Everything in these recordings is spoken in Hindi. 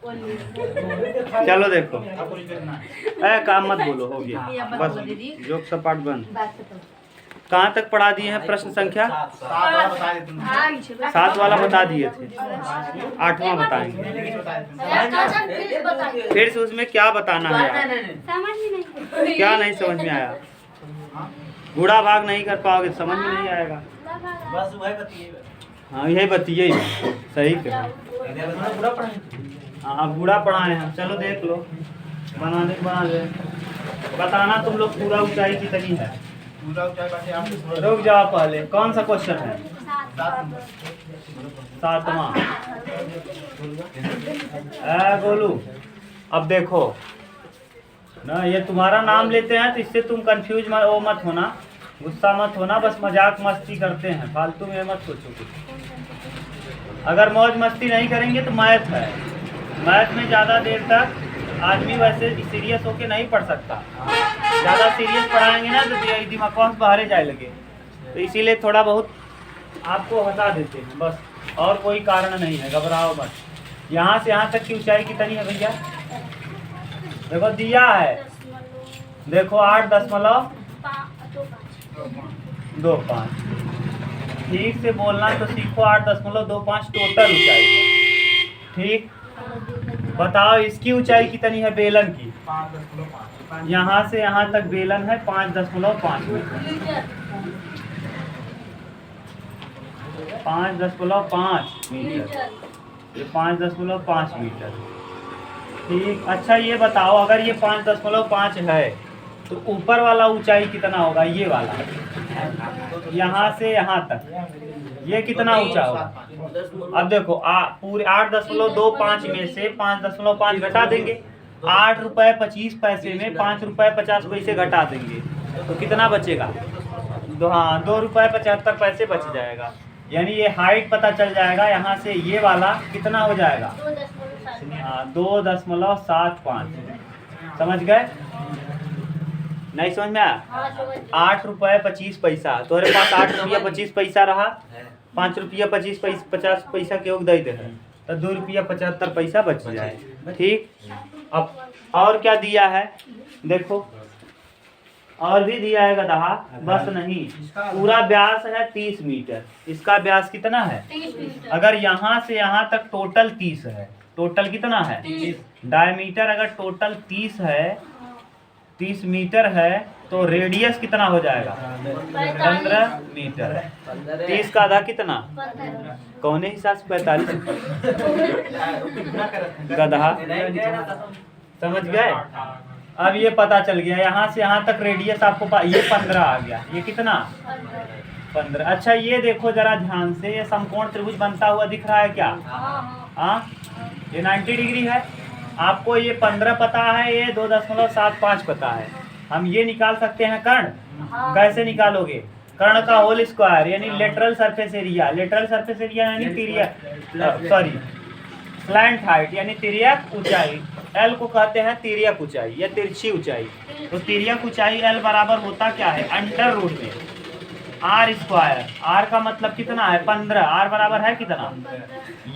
चलो देखो, काम मत बोलो, हो गया बस, जोक सपाट बंद। कहाँ तक पढ़ा दिए हैं? प्रश्न संख्या 7 वाला बता दिए थे, 8वां बताएंगे। फिर से उसमें क्या बताना है? क्या नहीं समझ में आया? गुड़ा भाग नहीं कर पाओगे, समझ में नहीं आएगा। हाँ यही बतिए, सही कहा। हाँ बूढ़ा पढ़ाए हैं, चलो देख लो, बनाने बना ले। बताना तुम लोग पूरा ऊंचाई कितनी है। रुक जाओ पहले, कौन सा क्वेश्चन है? 7वां। गोलू अब देखो ना, ये तुम्हारा नाम लेते हैं तो इससे तुम कंफ्यूज मत होना, गुस्सा मत होना, बस मजाक मस्ती करते हैं, फालतू में मत सोचो कुछ। अगर मौज मस्ती नहीं करेंगे तो मैथ है, मैथ में ज़्यादा देर तक आदमी वैसे सीरियस होके नहीं पढ़ सकता। ज़्यादा सीरियस पढ़ाएंगे ना तो दिमाग बाहर जाए लगे, तो इसीलिए थोड़ा बहुत आपको हटा देते हैं बस, और कोई कारण नहीं है, घबराओ मत। यहाँ से यहाँ तक की ऊंचाई कितनी है भैया? देखो दिया है, देखो 8.25। ठीक से बोलना तो सीखो, 8.25 टोटल ऊंचाई है। ठीक, बताओ इसकी ऊंचाई कितनी है बेलन की? यहाँ से यहाँ तक बेलन है 5.5 मीटर। 5.5 मीटर, ये 5.5 मीटर। ठीक, अच्छा ये बताओ, अगर ये 5.5 है तो ऊपर वाला ऊंचाई कितना होगा? ये वाला यहाँ से यहाँ तक, ये कितना ऊंचा होगा? अब देखो पूरे 8.25 में से 5.5 घटा देंगे, 8 रुपये 25 पैसे में 5 रुपये 50 पैसे घटा देंगे तो कितना बचेगा? हाँ 2 रुपये 75 पैसे बच जाएगा। यानी ये हाइट पता चल जाएगा, यहाँ से ये वाला कितना हो जाएगा? 2.75। समझ गए? नहीं समझ में आया? 8 रुपये 25 पैसा, तुम्हारे पास 8 रुपया 25 पैसा रहा, 5 रुपया 50 पैसा के योग दे दे तो 2 रुपया 75 पैसा बच जाए। ठीक, अब और क्या दिया है देखो, और भी दिया है गधा, बस नहीं, पूरा व्यास है 30 मीटर। इसका व्यास कितना है? अगर यहाँ से यहाँ तक टोटल 30 है, टोटल कितना है? डायमीटर अगर टोटल 30 मीटर है तो रेडियस कितना हो जाएगा? 15 मीटर। 30 का आधा कितना? कौने हिसाब से 45? गधा, समझ गए? अब ये पता चल गया, यहाँ से यहाँ तक रेडियस आपको ये 15 आ गया। ये कितना? 15। अच्छा ये देखो जरा ध्यान से, ये समकोण त्रिभुज बनता हुआ दिख रहा है क्या? हाँ, ये 90 डिग्री है। आपको ये 15 पता है, ये 2.75 पता है। हम ये निकाल सकते हैं कर्ण। कैसे निकालोगे? कर्ण का होल स्क्वायर यानी lateral surface area, lateral surface area यानी स्लैंट हाइट यानी तिर्यक ऊंचाई। एल को कहते हैं तिर्यक ऊंचाई या तिरछी ऊंचाई। तो तिर्यक ऊंचाई एल बराबर होता क्या है? अंडर रूट में आर स्क्वायर। आर का मतलब कितना है? 15। आर बराबर है कितना?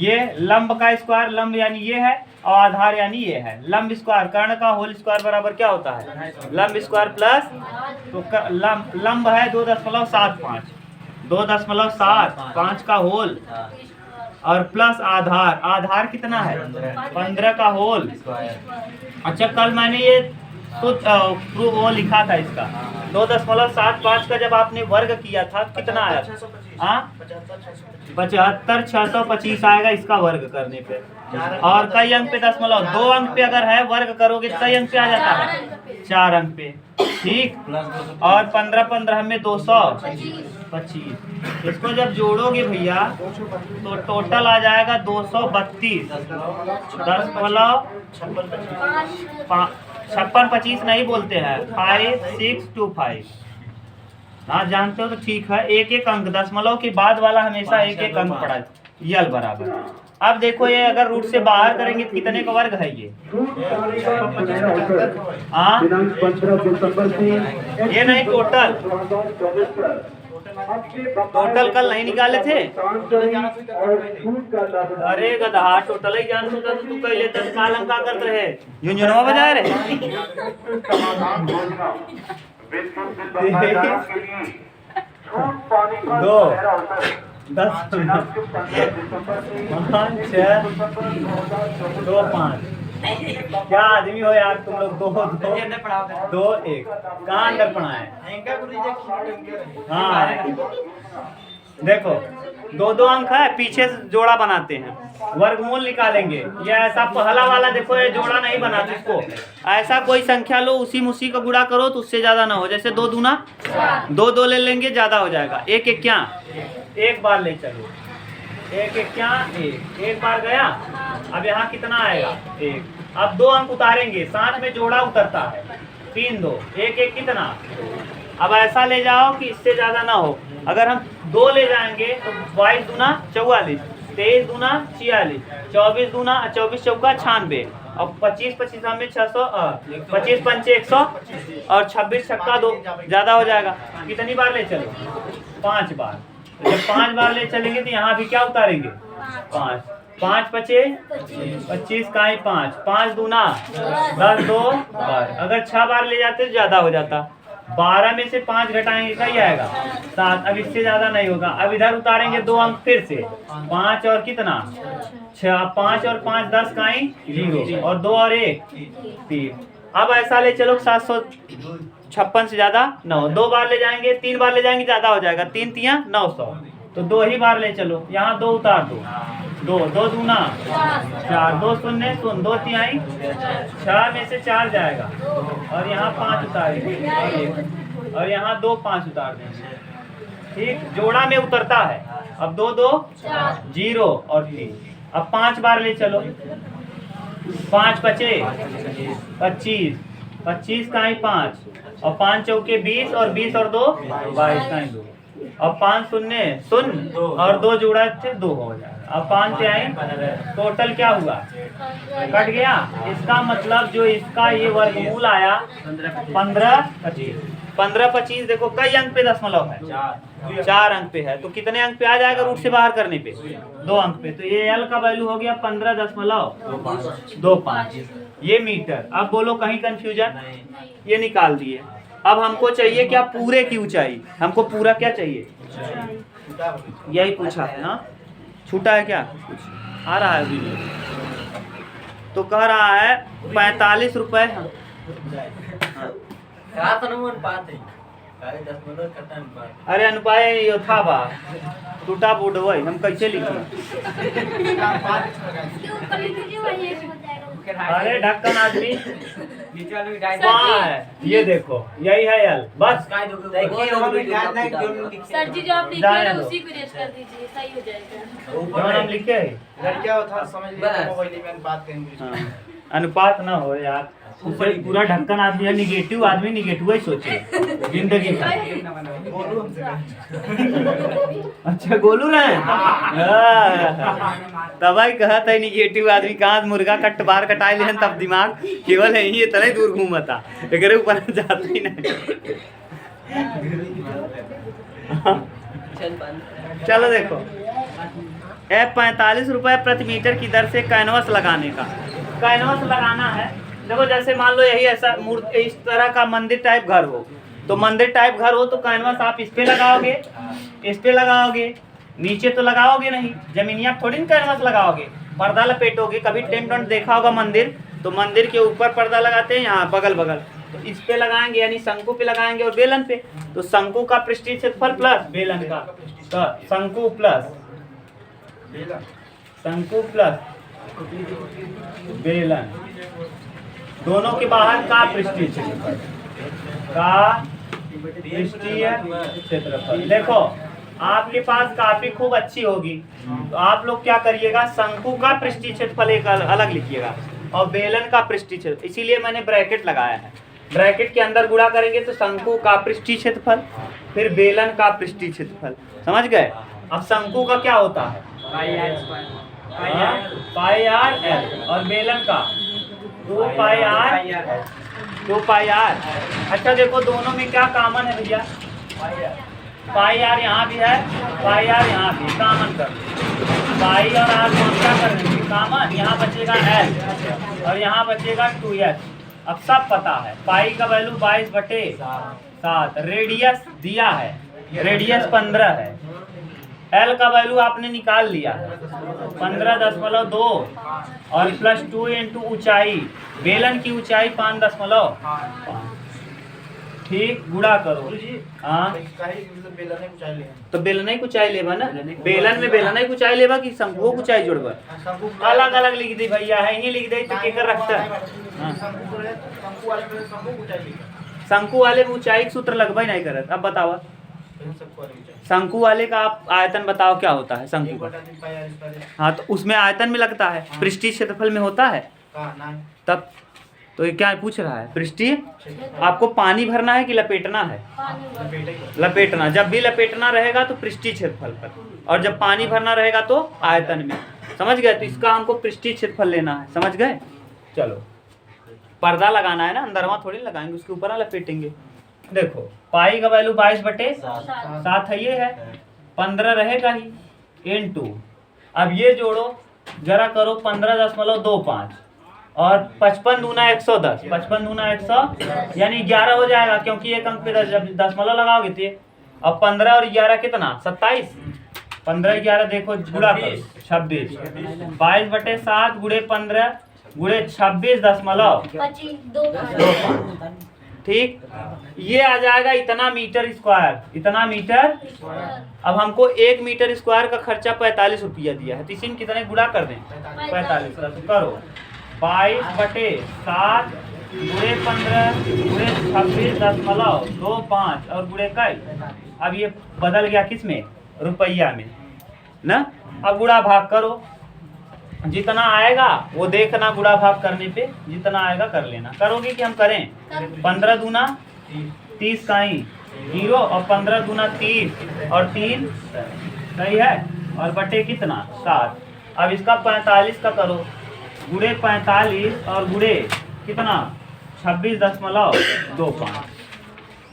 ये लंब का स्क्वायर, लंब यानी ये है, और आधार यानी ये है। लंब स्क्वायर, कर्ण का होल स्क्वायर बराबर क्या होता है? लंब स्क्वायर प्लस, तो लंब है 2.75, 2.75 का होल और प्लस आधार, आधार कितना है? 15 का होल। अच्छा कल मैंने ये तो वो लिखा था इसका 2.75 का जब आपने वर्ग किया था कितना आया? 75,625 आएगा इसका वर्ग करने पे। और कई अंक पे 2 अंक पे अगर है वर्ग करोगे तो कई अंक पे आ जाता है? 4 अंक पे। ठीक, और 15 में 225, इसको जब जोड़ोगे भैया तो टोटल आ जाएगा 232। 56 नहीं बोलते हैं, 5625। हाँ जानते हो तो ठीक है। एक एक अंक, दशमलव के बाद वाला हमेशा एक एक अंक पड़ा है। यल बराबर। अब देखो ये अगर रूट से बाहर करेंगे तो कितने का वर्ग है ये? ये नहीं टोटल, टोटल कल नहीं निकाले थे? अरे गधा, टोटल ही जान होता तो तू कह लेता काल हम का करते रहे, झुंझुनवा बजाए रहे। दो 10 5 6 2 5 क्या आदमी हो यार तुम लोग। 2 2 1 कहाँ अंदर पढ़ा है? हाँ देखो 2 अंक है, पीछे से जोड़ा बनाते हैं, वर्गमूल निकालेंगे। ये ऐसा पहला वाला देखो, ये जोड़ा नहीं बनाते इसको। ऐसा कोई संख्या लो, उसी का गुणा करो तो उससे ज्यादा ना हो। जैसे 2 दूना 2 ले लेंगे, ज्यादा हो जाएगा। 1 1 क्या, एक बार ले चलो। 1 1 क्या, एक बार गया। अब यहाँ कितना आएगा? 1। अब 2 अंक उतारेंगे, साथ में जोड़ा उतरता है। 3 2 1 1 कितना। अब ऐसा ले जाओ कि इससे ज्यादा ना हो। अगर हम 2 ले जाएंगे तो 22 दूना 44, 23 दूना 46, 24 दूना 24 चौका 96, और 25 25 हमें 600, 25 पंचे 100, और 26 छक्का 2, ज्यादा हो जाएगा। कितनी बार ले चलो? 5 बार। जब 5 बार ले चलेंगे तो यहाँ भी क्या उतारेंगे? 5 5 पचे 25 का 5, 5 दूना 10 2 12। अगर 6 बार ले जाते तो ज्यादा हो जाता। 12 में से 5 घटाएंगे क्या ही आएगा? 7। अब इससे ज्यादा नहीं होगा। अब इधर उतारेंगे 2 अंक फिर से, 5 और कितना 6, 5 और 5 10 का 0, और 2 और 1 3। अब ऐसा ले चलो 756 से ज्यादा 9। 2 बार ले जाएंगे, 3 बार ले जाएंगे ज्यादा हो जाएगा। 3 3 900, तो 2 ही बार ले चलो। यहाँ 2 उतार दो, 2 दूना 4, 2 शून्य 2 तिहाई 6 में से 4 जाएगा, और यहाँ 5 उतारेंगे, और यहाँ 2 5 उतार देंगे। ठीक, जोड़ा में उतरता है। अब 2 2 0 और 3। अब 5 बार ले चलो। 5 पचे 25, 25 का 5, और 5 चौके 20, और 20 और 2 22 का 2, और 5 शून्य 0 और 2 जोड़ा थे 2 हो जाएगा। अब 5 से आए, टोटल क्या हुआ? कट गया। इसका मतलब जो इसका ये वर्गमूल आया 15 25। 15 25 देखो कई अंक पे दशमलव है? 4 अंक पे है। तो कितने अंक पे आ जाएगा रूट से बाहर करने पे? 2 अंक पे। तो ये एल का वैल्यू हो गया 15.25। ये मीटर। अब बोलो कहीं कंफ्यूजन? ये निकाल दिए। अब हमको चाहिए क्या? पूरे की ऊंचाई। हमको पूरा क्या चाहिए? यही पूछा है ना? छूटा है क्या कुछ? आ रहा है वीडियो। तो कह रहा है 45 रुपए। अरे अनुपात यो था बा, टूटा बोर्ड वही हम कैसे लिखे? अरे ढक्कन आदमी ये देखो, यही है यल। बस सर जी जो आप लिखे हैं उसी को रेस्ट कर दीजिए, सही हो जाएगा। हम लिखे अनुपात ना हो यार। उसे पूरा ढक्कन आदमी है, निगेटिव आदमी निगेटिव ही सोचे जिंदगी का। अच्छा गोलू रहे तब ही कहा था निगेटिव आदमी कहाँ मुर्गा कट बार कटाए ले तब दिमाग केवल है ही इतना ही दूर घूमता, एक ऊपर जाता ही नहीं। चलो देखो 45 रुपए प्रति मीटर की दर से कैनवस लगाने का। कैनवस लगाना है। देखो जैसे मान लो यही ऐसा इस तरह का मंदिर टाइप घर हो, तो मंदिर टाइप घर हो तो कैनवस आप इस पे लगाओगे, इस पे लगाओगे, नीचे तो लगाओगे नहीं, जमीनी आप थोड़ी कैनवस लगाओगे, पर्दा लपेटोगे। कभी टेंट वेंट देखा होगा मंदिर, तो मंदिर के ऊपर पर्दा लगाते हैं, यहाँ बगल बगल, तो इस पे लगाएंगे यानी शंकु पे लगाएंगे और बेलन पे। तो शंकु का पृष्ठीय क्षेत्रफल प्लस बेलन का, तो शंकु प्लस बेलन, दोनों के बाहर का पृष्ठीय क्षेत्रफल। देखो आपके पास काफी खूब अच्छी होगी, तो आप लोग क्या करिएगा, शंकु का पृष्ठीय क्षेत्रफल एक अलग लिखिएगा और बेलन का पृष्ठीय क्षेत्रफल, इसीलिए मैंने ब्रैकेट लगाया है। ब्रैकेट के अंदर गुणा करेंगे तो शंकु का पृष्ठीय क्षेत्रफल, फिर बेलन का पृष्ठीय क्षेत्रफल। समझ गए? अब शंकु का क्या होता है? पाई आर एल, और बेलन का 2 पाई आर। अच्छा देखो दोनों में क्या कॉमन है भैया? पाई आर यहाँ भी है, पाई आर यहाँ भी, कॉमन कर लो। पाई और आर को हम क्या कर देंगे कॉमन, यहाँ बचेगा एल और यहाँ बचेगा 2s। अब सब पता है, पाई का वैल्यू 22/7, रेडियस दिया है, रेडियस 15 है, एल का वैल्यू आपने निकाल लिया 15.2 और +2 इंटू ऊंचाई, बेलन की ऊंचाई 5.5। ठीक, गुणा करो। हाँ तो बेलन की ऊंचाई लेबा ना, बेलन में बेलन की ऊंचाई लेबा कि शंकु की ऊंचाई जोड़बा, अलग अलग लिख दी भैया, है ही लिख दे तो केकर रखता है। शंकु वाले में ऊंचाई के सूत्र लगभग नहीं करत। अब बताओ शंकु वाले का आप आयतन बताओ क्या होता है शंकु का। हाँ तो उसमें आयतन में लगता है, पृष्ठीय क्षेत्रफल में होता है तब। तो ये क्या पूछ रहा है, पृष्ठीय आपको पानी भरना है कि लपेटना है, लपेटना। जब भी लपेटना रहेगा तो पृष्ठीय क्षेत्रफल पर, और जब पानी भरना रहेगा तो आयतन में। समझ गए, तो इसका हमको पृष्ठीय क्षेत्रफल लेना है, समझ गए। चलो पर्दा लगाना है ना, अंदर वहां थोड़ी लगाएंगे, उसके ऊपर ना लपेटेंगे। देखो पाई का वैल्यू 22/7 है, ये है 15 रहेगा ही इंटू, अब ये जोड़ो जरा करो 15.25 और 55 दूना 110, 55 दूना 100 यानी 11 हो जाएगा, क्योंकि एक अंक पे दशमलव लगाओगे थे। अब 15 और 11 कितना 27, 15-11 देखो गुणा करो 26, 22/7 गुणे 15 गुणे 26.25। ठीक, ये आ जाएगा इतना मीटर स्क्वायर, इतना मीटर। अब हमको 1 मीटर स्क्वायर का खर्चा 45 रुपया दिया है, तो इसी में कितने गुणा कर दें 45 का, तो करो 22/7 गुणे 15 गुणे 26.25 और गुणे कई। अब ये बदल गया किस में, रुपया में ना। अब गुणा भाग करो, जितना आएगा वो देखना, गुणा भाग करने पे जितना आएगा कर लेना। करोगे कि हम करें, 15 दूना 30 का ही 0 और 15 दूना 30 और 3 सही है, और बटे कितना 7। अब इसका 45 का करो, गुणे 45 और गुणे कितना 26.25।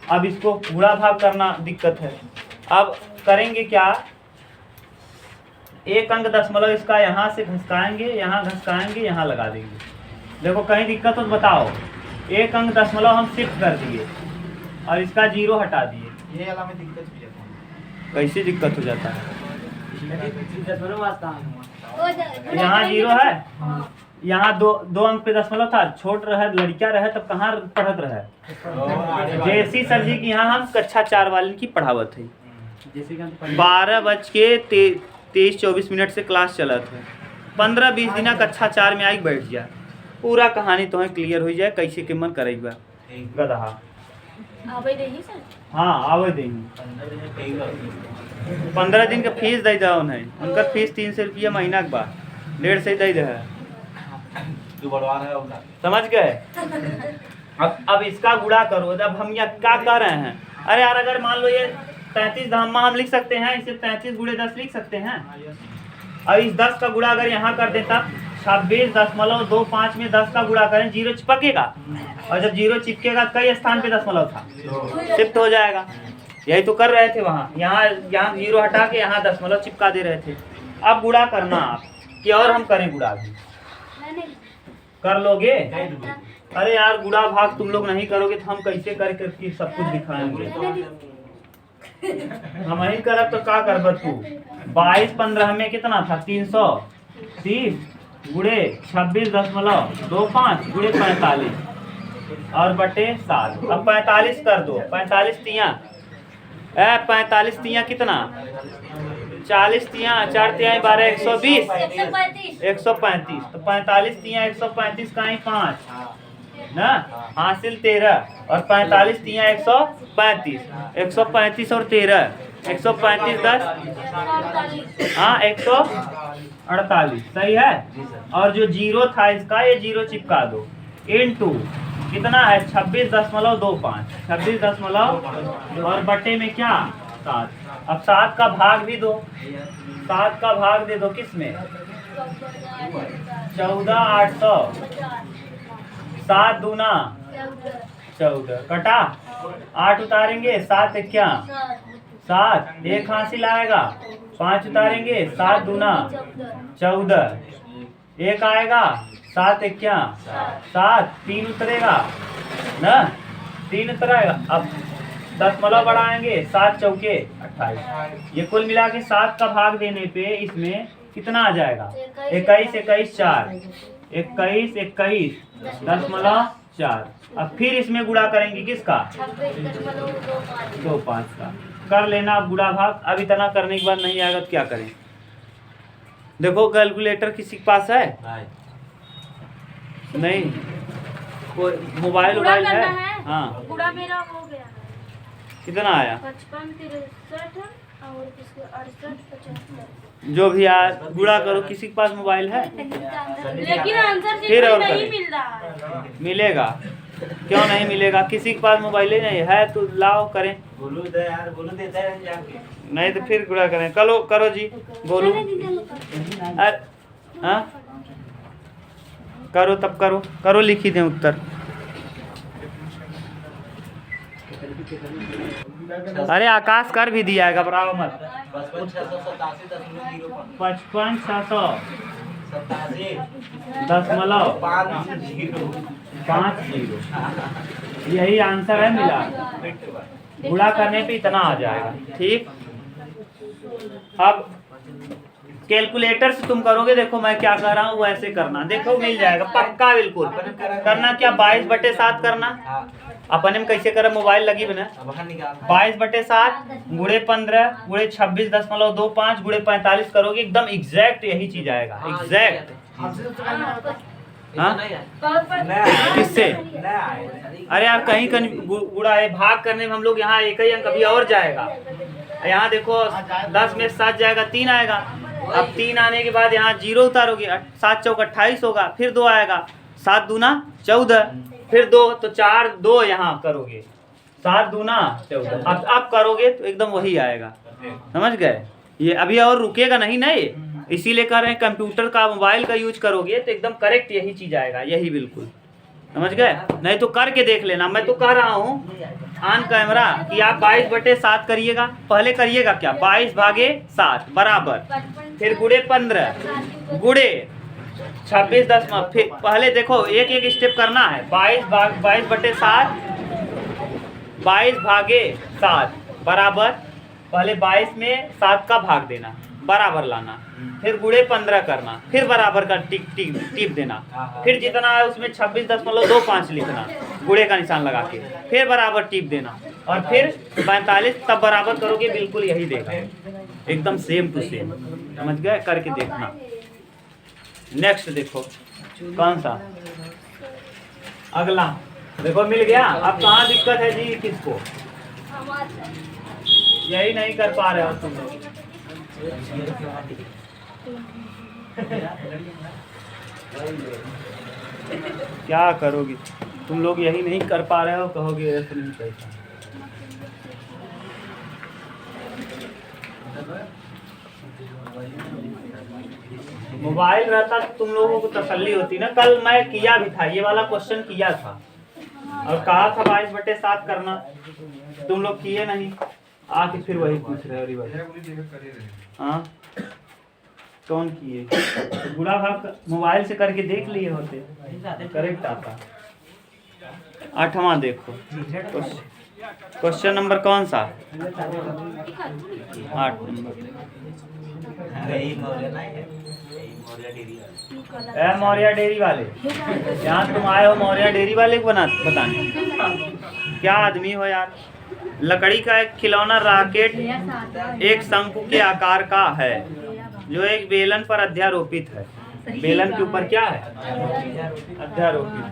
अब इसको गुणा भाग करना दिक्कत है। अब करेंगे क्या, एक अंक दशमलव इसका यहाँ से घसकाएंगे, यहाँ घसकाएंगे, यहाँ लगा देंगे। देखो कहीं दिक्कत हो तो बताओ। एक अंक दशमलव हम शिफ्ट कर दिए और इसका 0 हटा दिए, ये वाला में दिक्कत हो जाता है। कैसे दिक्कत हो जाता है, यहाँ 0 है, यहाँ दो अंक पे दशमलव था, छोट रहे लड़कियां रहे तब कहाँ पढ़त रहे। जैसी सर जी की यहाँ हम कक्षा 4 वाले की पढ़ावत है, 12:23-24 से क्लास चलत है। 15-20 दिन कक्षा 4 में आई बैठ जा, पूरा कहानी तो क्लियर हो जाए कैसे के मन करे गधा। हाँ आवे देंगे, 15 दिन का फीस दे दो उन्हें, उनका फीस 300 रुपया महीना के बाद 150 दे दे, समझ गए। अब इसका गुणा करो। अब हम यहाँ क्या कर रहे हैं, अरे यार अगर मान लो ये 33 धम्मा हम लिख सकते हैं, इसे 33 गुणे 10 लिख सकते हैं। और इस 10 का गुणा अगर यहाँ कर दें तब 26.25 में 10 का गुणा करें, 0 चिपकेगा, और जब 0 चिपकेगा कई स्थान पे दशमलव था, शिफ्ट हो जाएगा। यही तो कर रहे थे वहाँ, यहाँ 0 हटा के यहाँ दशमलव चिपका दे रहे थे। अब गुणा करना आप कि और हम करें गुणा भी कर लोगे। अरे यार गुणा भाग तुम लोग नहीं करोगे तो हम कैसे करके सब कुछ दिखाएंगे। हम ही करब तो क्या करब तू। 22-15 में कितना था 330 गुणे 26.25 गुणे 45 और बटे 7। अब 45 कर दो, 45 तिया कितना 40 तिया 4 तिया 12 120 135। तो 45 तिया 135 का ही 5 ना, हासिल 13 और 45 तिया 135 135 और 13 135 10 हाँ 148 सही है। और जो 0 था इसका ये 0 चिपका दो, इनटू कितना है 26.25 26 और बटे में क्या 7। अब 7 का भाग भी दो, 7 का भाग दे दो किसमें 14,800 7 दूना 14 कटा 8 उतारेंगे 7 क्या 7, एक हासिल आएगा, 5 उतारेंगे, 7 दूना 14, एक आएगा, 7 इक्या 7, 3 उतरेगा ना, 3 उतरेगा। अब 10 बढ़ाएंगे, 7 चौके 28। ये कुल मिला के 7 का भाग देने पे इसमें कितना आ जाएगा? 21, 21, 4, 21, 21, 10.4। अब फिर इसमें गुणा करेंगे किसका? 2.5 का। कर लेना अब गुणा भाग। अब इतना करने के बाद नहीं आएगा तो क्या करें? देखो कैलकुलेटर किसी के पास है? नहीं, कोई मोबाइल वोबाइल है? हाँ, गुड़ा मेरा हो गया। कितना आया? 55, 63 और 68, 75। जो भी यार गुणा करो। किसी के पास मोबाइल है? लेकिन आंसर फिर और नहीं करें। मिल रहा है। मिलेगा, क्यों नहीं मिलेगा? किसी के पास मोबाइल ही नहीं है तो लाओ करें। बोलू दे यार, बोलू देता है जाके। नहीं तो फिर गुणा करें। करो करो जी, बोलो। अरे हाँ, करो तब करो, करो लिखी दें उत्तर। अरे आकाश कर भी दिया है, घबराओ मत। 55 687.50 यही आंसर है मिला। गुणा करने पे इतना आ जाएगा। ठीक, अब कैलकुलेटर से तुम करोगे। देखो मैं क्या कर रहा हूँ वैसे करना, देखो मिल जाएगा पक्का बिल्कुल। करना क्या? 22/7 करना। अपने में कैसे करे? मोबाइल लगी बना। 22/7 गुणे 15 गुणे 26.25 गुणे 45 करोगे, एकदम एग्जैक्ट यही चीज आएगा। एग्जैक्ट। हाँ, किससे? अरे यार कहीं कहीं गुणा है, भाग करने में हम लोग यहाँ एक ही अंक अभी और जाएगा। यहाँ देखो 10 में 7 जाएगा, 3 आएगा। अब 3 आने के बाद यहाँ 0 उतारोगे, 7 चौक 28 होगा, फिर 2 आएगा, 7 दूना 14, फिर 2 तो 4 2 यहाँ करोगे, 7 दूना 14। अब करोगे तो एकदम वही आएगा। समझ गए? ये अभी और रुकेगा नहीं ना ये, इसीलिए कह रहे हैं कंप्यूटर का मोबाइल का यूज करोगे तो एकदम करेक्ट यही चीज आएगा, यही बिल्कुल। समझ गए? नहीं तो करके देख लेना। मैं तो कह रहा हूँ ऑन कैमरा कि आप 22/7 करिएगा। पहले करिएगा क्या? 22/7 बराबर, फिर गुणे 15 गुणे 26 फिर पहले देखो एक एक स्टेप करना है। 22/7 22/7 बराबर, पहले 22 में 7 का भाग देना, बराबर लाना, फिर गुणे 15 करना, फिर बराबर का टिप देना, फिर जितना है उसमें 26.25 लिखना, गुणे का निशान लगा के, फिर बराबर टिप देना, और फिर 45 तब बराबर करोगे, बिल्कुल यही देगा, एकदम सेम टू सेम। समझ गए? करके देखना। नेक्स्ट देखो कौन सा अगला। देखो मिल गया। अब कहाँ दिक्कत है जी? किसको? यही नहीं कर पा रहे हो तुम लोग। क्या करोगे तुम लोग? यही नहीं कर पा रहे हो, कहोगे ऐसे नहीं पैसा। मोबाइल रहता तो तुम लोगों को तसल्ली होती ना। कल मैं किया भी था, ये वाला क्वेश्चन किया था और कहा था 22/7 करना, तुम लोग किए नहीं, आके फिर वही पूछ रहे हो रिवर्स। हाँ, कौन किए? गुणा भाग मोबाइल से करके देख लिए होते, करेक्ट आता। 8वां देखो क्वेश्चन नंबर कौन सा? 8 नंबर। मौर्या डेयरी वाले, यहाँ तुम आए हो मौर्या डेयरी वाले को बताने। क्या आदमी हो यार। लकड़ी का एक खिलौना रॉकेट एक शंकु के आकार का है जो एक बेलन पर अध्यारोपित है। बेलन के ऊपर क्या है? अध्यारोपित।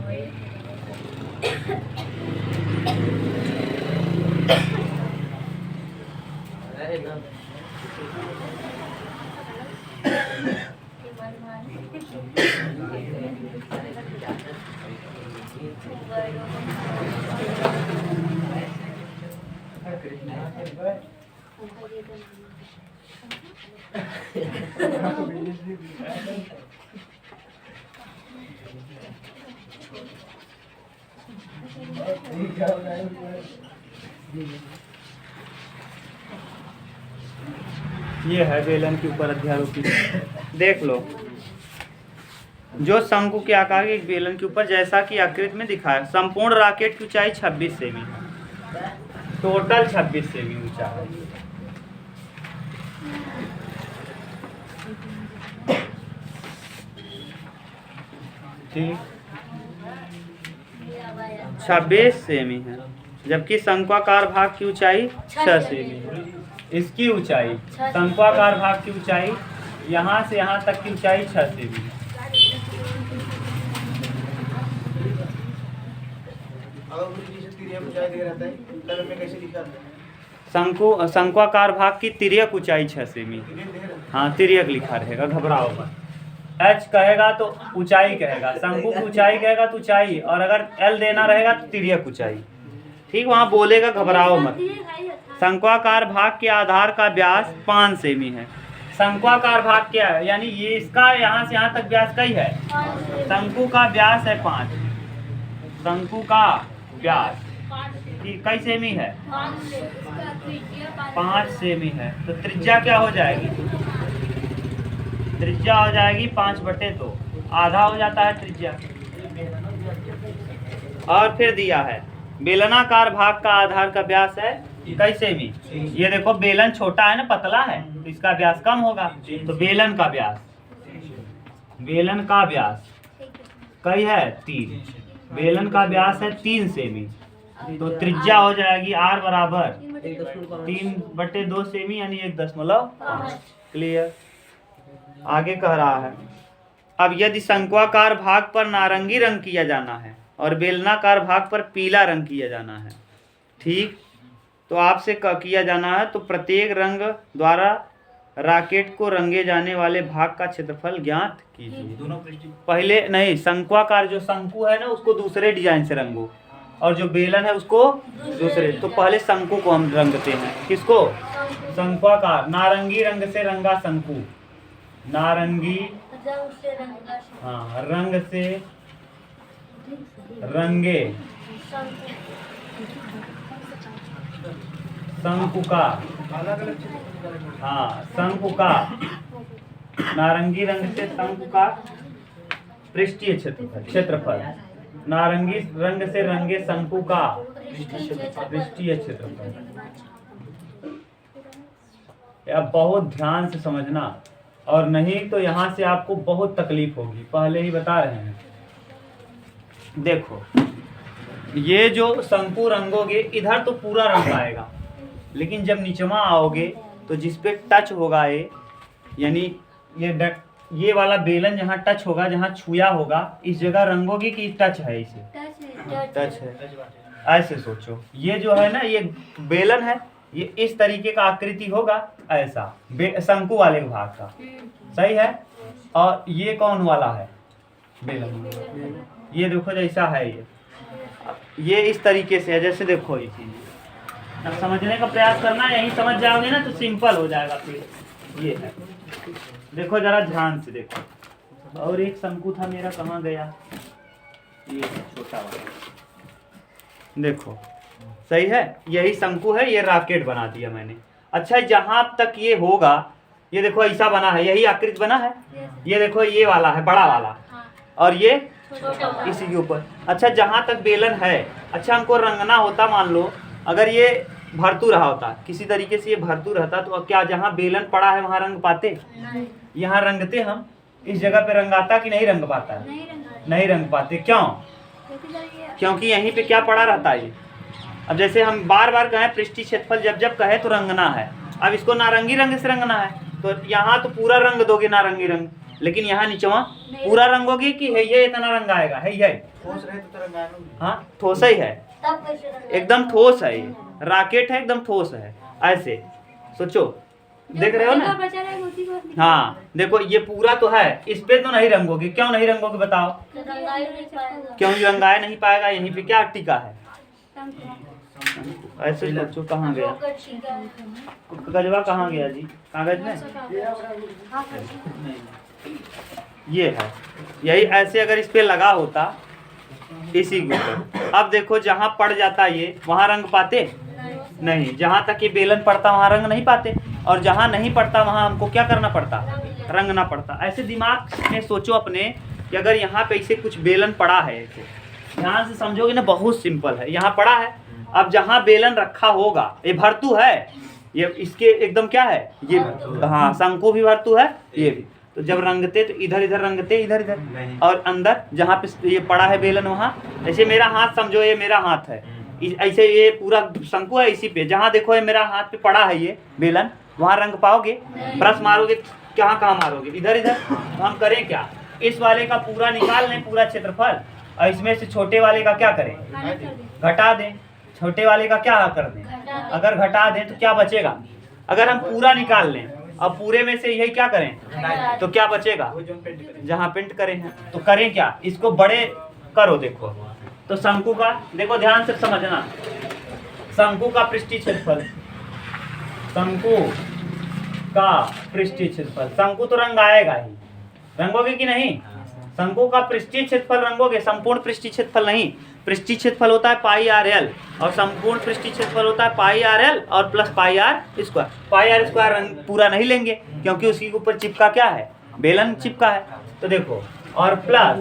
ये है बेलन के ऊपर अध्यारोपित। देख लो, जो शंकु के आकार के एक बेलन के ऊपर जैसा कि आकृति में दिखाया। संपूर्ण रॉकेट की ऊंचाई 26 सेमी है, टोटल 26 सेमी ऊंचा है। ठीक, 26 सेमी है, जबकि शंक्वाकार भाग की ऊंचाई 6 सेमी है। इसकी ऊंचाई, शंक्वाकार भाग की ऊंचाई यहाँ से यहाँ तक की ऊंचाई 6 सेमी है। शंक्वाकार भाग की तिर्यक ऊंचाई 6 सेमी। हाँ, तिर्यक लिखा रहेगा, घबराओ मत। एच कहेगा तो ऊंचाई कहेगा, शंकु की ऊंचाई कहेगा तो ऊंचाई, और अगर एल देना रहेगा तो तिर्यक ऊंचाई। ठीक, वहाँ बोलेगा, घबराओ मत। शंक्वाकार भाग के आधार का व्यास 5 सेमी है। शंक्वाकार भाग क्या है? यानी ये इसका यहाँ से यहाँ तक व्यास कई है? शंकु का व्यास है 5। शंकु का व्यास कई सेमी है? 5 सेमी है। तो त्रिज्या क्या हो जाएगी? त्रिज्या हो जाएगी 5/2, आधा हो जाता है त्रिज्या। और फिर दिया है बेलनाकार भाग का आधार का व्यास है कई सेमी। ये देखो, बेलन छोटा है ना, पतला है, तो इसका व्यास कम होगा। तो बेलन का व्यास कई है? 3। बेलन का व्यास है 3 सेमी। तो त्रिज्या हो जाएगी R बराबर 3/2 सेमी, यानी 1.5। क्लियर? आगे कह रहा है, अब यदि शंक्वाकार भाग पर नारंगी रंग किया जाना है और बेलनाकार भाग पर पीला रंग किया जाना है, ठीक, तो आपसे किया जाना है, तो प्रत्येक रंग द्वारा रॉकेट को रंगे जाने वाले भाग का क्षेत्रफल ज्ञात कीजिए। पहले नहीं, शंक्वाकार जो शंकु है ना, उसको दूसरे डिजाइन से रंगो, और जो बेलन है उसको दूसरे। तो पहले शंकु को हम रंगते हैं। किसको? शंक्वाकार। नारंगी रंग से रंगा शंकु, नारंगी हाँ रंग से रंगे शंकु का, हाँ शंकु का, नारंगी रंग से शंकु का पृष्ठीय क्षेत्रफल, नारंगी रंग से रंगे शंकु का पृष्ठीय क्षेत्रफल। अब बहुत ध्यान से समझना, और नहीं तो यहाँ से आपको बहुत तकलीफ होगी, पहले ही बता रहे हैं। देखो, ये जो शंकु रंगोगे, इधर तो पूरा रंग आएगा, लेकिन जब नीचवा आओगे तो जिस पे टच होगा ये, यानी ये वाला बेलन जहाँ टच होगा, जहाँ छुया होगा, इस जगह रंगोगे कि टच है? इसे टच है। ऐसे सोचो, ये जो है ना, ये बेलन है, ये इस तरीके का आकृति होगा, ऐसा शंकु वाले भाग का, सही है। और ये कौन वाला है? बेलन। ये देखो जैसा है, ये इस तरीके से है, जैसे देखो ये चीज। अब समझने का प्रयास करना, यही समझ जाओगे ना तो सिंपल हो जाएगा। फिर ये है, देखो जरा ध्यान से देखो। और एक शंकु था मेरा, कहाँ गया? ये छोटा वाला, देखो सही है, यही शंकु है, ये रॉकेट बना दिया मैंने। अच्छा, जहां तक ये होगा, ये देखो ऐसा बना है, यही आकृति बना है। ये देखो, ये वाला है बड़ा वाला, और ये इसी के ऊपर। अच्छा, जहां तक बेलन है, अच्छा हमको रंगना होता, मान लो अगर ये भरतू रहा होता, किसी तरीके से ये भरतू रहता, तो क्या जहाँ बेलन पड़ा है वहां रंग पाते? यहाँ रंगते हम, इस जगह पे रंगाता कि नहीं रंग पाता? नहीं रंग पाते। क्यों? क्योंकि यहीं पे क्या पड़ा रहता है ये। अब जैसे हम बार बार कहें पृष्ठीय क्षेत्रफल जब जब कहे तो रंगना है। अब इसको नारंगी रंग से रंगना है, तो यहाँ तो पूरा रंग दोगे नारंगी रंग, लेकिन यहाँ नीचवा पूरा रंगोगे कि है ये इतना रंग आएगा? है ये ठोस रहे तो हाँ, ठोस ही है, एकदम ठोस है, ये रॉकेट है, एकदम ठोस है। ऐसे सोचो, देख रहे हो ना? हाँ देखो, ये पूरा तो है, इस पे तो नहीं रंगोगे। क्यों नहीं रंगोगे बताओ? क्यों रंगाया नहीं पाएगा? यहीं पे क्या टिका है? ऐसे सोचो, कहाँ गया कागजवा? कहाँ गया जी कागज में? ये है, यही ऐसे अगर इस पे लगा होता, इसी के ऊपर। अब देखो, जहाँ पड़ जाता ये, वहाँ रंग पाते? नहीं, जहाँ तक ये बेलन पड़ता वहाँ रंग नहीं पाते, और जहाँ नहीं पड़ता वहाँ हमको क्या करना पड़ता, रंगना पड़ता। ऐसे दिमाग में सोचो अपने कि अगर यहाँ पे ऐसे कुछ बेलन पड़ा है, ऐसे ध्यान से समझोगे ना, बहुत सिंपल है। यहाँ पड़ा है, अब जहाँ बेलन रखा होगा, ये भरतू है, ये इसके एकदम क्या है, ये हाँ शंकु भी भरतू है, ये भी। तो जब रंगते तो इधर इधर रंगते, इधर इधर, और अंदर जहाँ पे ये पड़ा है बेलन वहाँ, जैसे मेरा हाथ समझो, ये मेरा हाथ है, ऐसे ये पूरा शंकु है, इसी पे जहाँ देखो ये मेरा हाथ पे पड़ा है ये बेलन, वहाँ रंग पाओगे? ब्रश मारोगे कहाँ कहाँ मारोगे, इधर इधर। तो हम करें क्या, इस वाले का पूरा निकाल लें, पूरा क्षेत्रफल, और इसमें से छोटे वाले का क्या करें, घटा दें। छोटे वाले का क्या कर दें, अगर घटा दें तो क्या बचेगा, अगर हम पूरा निकाल लें और पूरे में से यही क्या करें तो क्या बचेगा, जहाँ प्रिंट करें हैं। तो करें क्या, इसको बड़े करो। देखो तो शंकु का, देखो ध्यान से समझना, शंकु का पृष्ठीय क्षेत्रफल, शंकु का पृष्ठीय क्षेत्रफल, शंकु तो रंग आएगा ही, रंगोगे कि नहीं, शंकु का पृष्ठीय क्षेत्रफल रंगोगे, संपूर्ण पृष्ठीय क्षेत्रफल नहीं। पृष्ठीय क्षेत्रफल होता है पाई आर एल, और संपूर्ण पृष्ठीय क्षेत्रफल होता है पाई आर एल और plus pi r square. Pi r square रंग पूरा नहीं लेंगे क्योंकि उसके ऊपर चिपका क्या है, बेलन चिपका है। तो देखो और प्लस,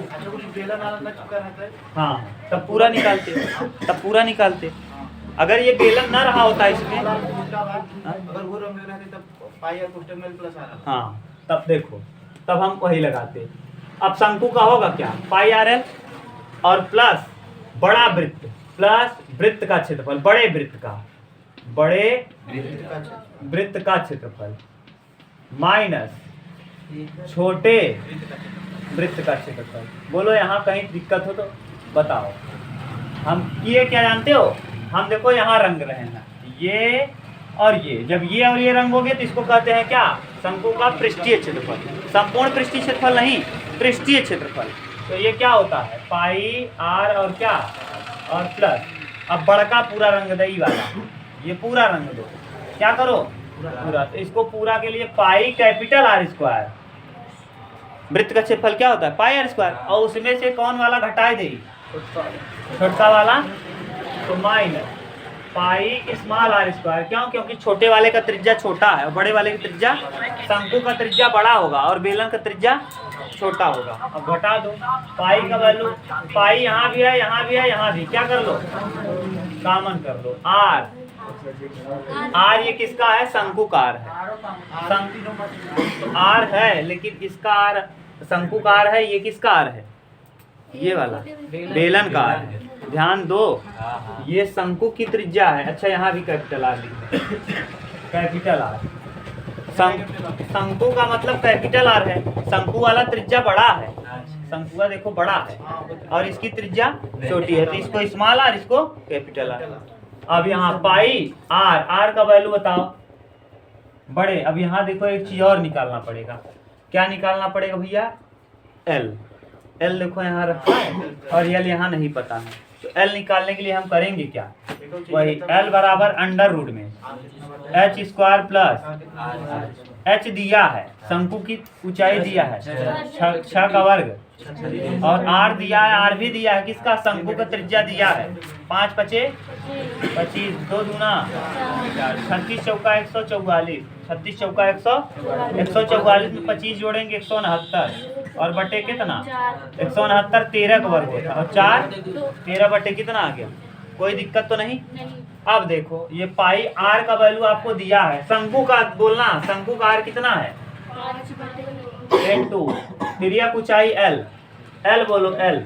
हाँ तब पूरा निकालते, तब पूरा निकालते। अगर ये बेलन ना रहा होता इसमें, अगर वो रंग रहते तब पाई और कोष्टक में प्लस आ रहा। हाँ तब देखो, तब हम वही लगाते। अब शंकु का होगा क्या, पाई आर एल और प्लस बड़ा वृत्त, प्लस वृत्त का क्षेत्रफल, बड़े वृत्त का, बड़े वृत्त का क्षेत्रफल, माइनस छोटे वृत्त का क्षेत्रफल। बोलो यहाँ कहीं दिक्कत हो तो बताओ। हम किए क्या जानते हो, हम देखो यहाँ रंग रहे हैं ये और ये, जब ये और ये रंगोगे तो इसको कहते हैं क्या, शंकु का पृष्ठीय क्षेत्रफल। संपूर्ण पृष्ठीय क्षेत्रफल नहीं, पृष्ठीय क्षेत्रफल। तो ये क्या होता है, पाई आर और क्या और प्लस। अब बड़का पूरा रंग दई वाला, ये पूरा रंग दो, क्या करो पूरा। तो इसको पूरा के लिए पाई कैपिटल आर स्क्वायर, वृत्त का क्षेत्रफल क्या होता है पाई आर स्क्वायर, और उसमें से कौन वाला घटाए दे, छोटा वाला, तो minus pi small r square. क्यों, क्योंकि छोटे वाले का त्रिज्या छोटा है और बड़े वाले की त्रिज्या, शंकु का त्रिज्या बड़ा होगा और बेलन का त्रिज्या छोटा होगा। अब घटा दो, पाई का वैल्यू, पाई यहाँ भी है, यहाँ भी है, यहाँ भी, क्या कर लो कॉमन कर लो। आर, आर ये किसका है, शंकु का आर है, आर है, लेकिन इसका आर शंकु का आर है, ये किसका आर है, ये वाला बेलन का आर है। ध्यान दो, ये शंकु की त्रिज्या है। अच्छा यहाँ भी कैपिटल आर लिखते हैं, कैपिटल आर, शंकु का मतलब कैपिटल आर है। शंकु वाला त्रिज्या बड़ा है, शंकु का देखो बड़ा है और इसकी त्रिज्या छोटी है, तो इसको स्मॉल आर, इसको कैपिटल आर। अब यहाँ पाई आर, आर का वैल्यू बताओ बड़े। अब यहाँ देखो एक चीज और निकालना पड़ेगा, क्या निकालना पड़ेगा भैया, एल। एल देखो यहाँ रखा है और एल यहाँ नहीं पता है, तो एल निकालने के लिए हम करेंगे क्या, वही एल बराबर अंडर रूट में एच स्क्वायर प्लस एच दिया है, शंकु की ऊंचाई दिया है 6 का वर्ग, और आर दिया है, आर भी दिया है, किसका, शंकु का त्रिज्या दिया है 5 पचे 25, 2 दूना 36 चौका 144, 36 चौका 144 में 25 जोड़ेंगे 169, और बटे कितना 169, 13 का वर्ग होता है, और 4 13 बटे कितना आ गया, कोई दिक्कत तो नहीं। अब देखो ये पाई आर का वैल्यू आपको दिया है, शंकु का बोलना, शंकु का आर कितना है 8, त्रिज्या ऊंचाई एल, एल बोलो एल,